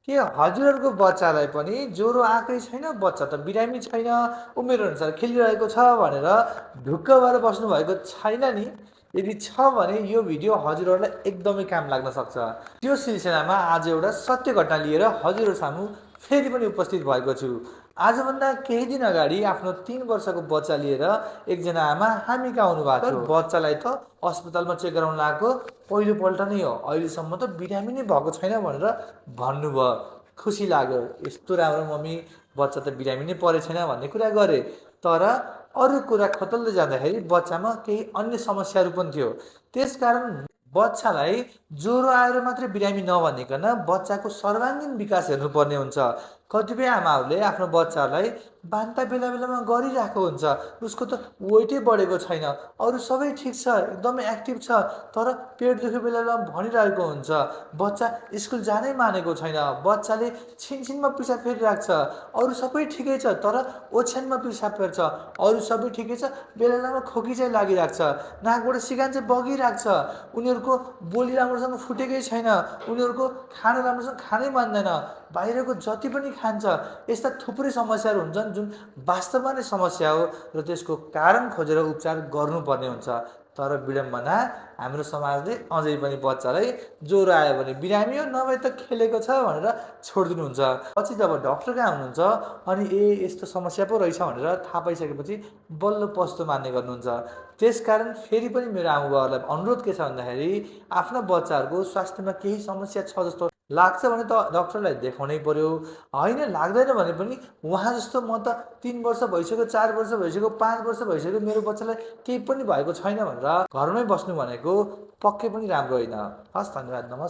के हजुरहरूको बच्चालाई पनि ज्वरो आएकै छैन, बच्चा त बिरामी छैन, उमेरअनुसार खेलिरहेको छ भनेर ढुक्क भएर बस्नुभएको छैन नि? यदि छ भने यो भिडियो हजुरहरूलाई एकदमै काम लाग्न सक्छ। त्यो सिलसिलामा आज एउटा सत्य घटना लिएर हजुरहरू सामु फेरि पनि उपस्थित भएको छु। आजभन्दा केही दिन अगाडि आफ्नो 3 वर्षको बच्चा लिएर एकजना आमा हामी कहाँ आउनुभएको थियो। बच्चालाई त अस्पतालमा चेक गराउन लगाएको पहिलोपल्ट नै हो, अहिलेसम्म त बिरामी नै भएको छैन भनेर भन्नुभयो। खुसी लाग्यो, यस्तो राम्रो मम्मी बच्चा त बिरामी नै परेको छैन भन्ने कुरा गरे। तर अरू कुरा खोतल्दै जाँदाखेरि बच्चामा केही अन्य समस्याहरू पनि थियो। त्यसकारण बच्चालाई ज्वरो आएर मात्रै बिरामी नभनिकन बच्चाको सर्वाङ्गीन विकास हेर्नुपर्ने हुन्छ। कतिपय आमाहरूले आफ्नो बच्चालाई बान्ता बेला बेलामा गरिरहेको हुन्छ, उसको त वेटै बढेको छैन, अरू सबै ठिक छ, एकदमै एक्टिभ छ, तर पेट दुखेको बेला बेलामा भनिरहेको हुन्छ, बच्चा स्कुल जानै मानेको छैन, बच्चाले छिनछिनमा पिसाब फेरिरहेको छ, अरू सबै ठिकै छ तर ओछ्यानमा पिसाब फेर्छ, अरू सबै ठिकै छ, बेला बेलामा खोकी चाहिँ लागिरहेको छ, नाकबाट सिगान चाहिँ बगिरहेको छ, उनीहरूको बोली राम्रोसँग फुटेकै छैन, उनीहरूको खाना राम्रोसँग खानै मान्दैन, बाहिरको जति पनि खान्छ। यस्ता थुप्रै समस्याहरू हुन्छन् जुन वास्तवमा नै समस्या हो र त्यसको कारण खोजेर उपचार गर्नुपर्ने हुन्छ। तर विडम्बना हाम्रो समाजले अझै पनि बच्चालाई ज्वरो आयो भने बिरामी हो नभए त खेलेको छ भनेर छोडिदिनुहुन्छ। पछि जब डाक्टर कहाँ हुनुहुन्छ अनि यस्तो समस्या पो रहेछ भनेर थाहा पाइसकेपछि बल्ल पस्तो मान्ने गर्नुहुन्छ। त्यसकारण फेरि पनि मेरो आमाबाउहरूलाई अनुरोध के छ भन्दाखेरि आफ्ना बच्चाहरूको स्वास्थ्यमा केही समस्या छ जस्तो लाग्छ भने त डाक्टरलाई देखाउनै पर्यो, होइन लाग्दैन भने पनि उहाँ जस्तो म त 3 वर्ष भइसक्यो, 4 वर्ष भइसक्यो, 5 वर्ष भइसक्यो मेरो बच्चालाई केही पनि भएको छैन भनेर घरमै बस्नु भनेको पक्कै पनि राम्रो होइन। हस्, धन्यवाद, नमस्कार।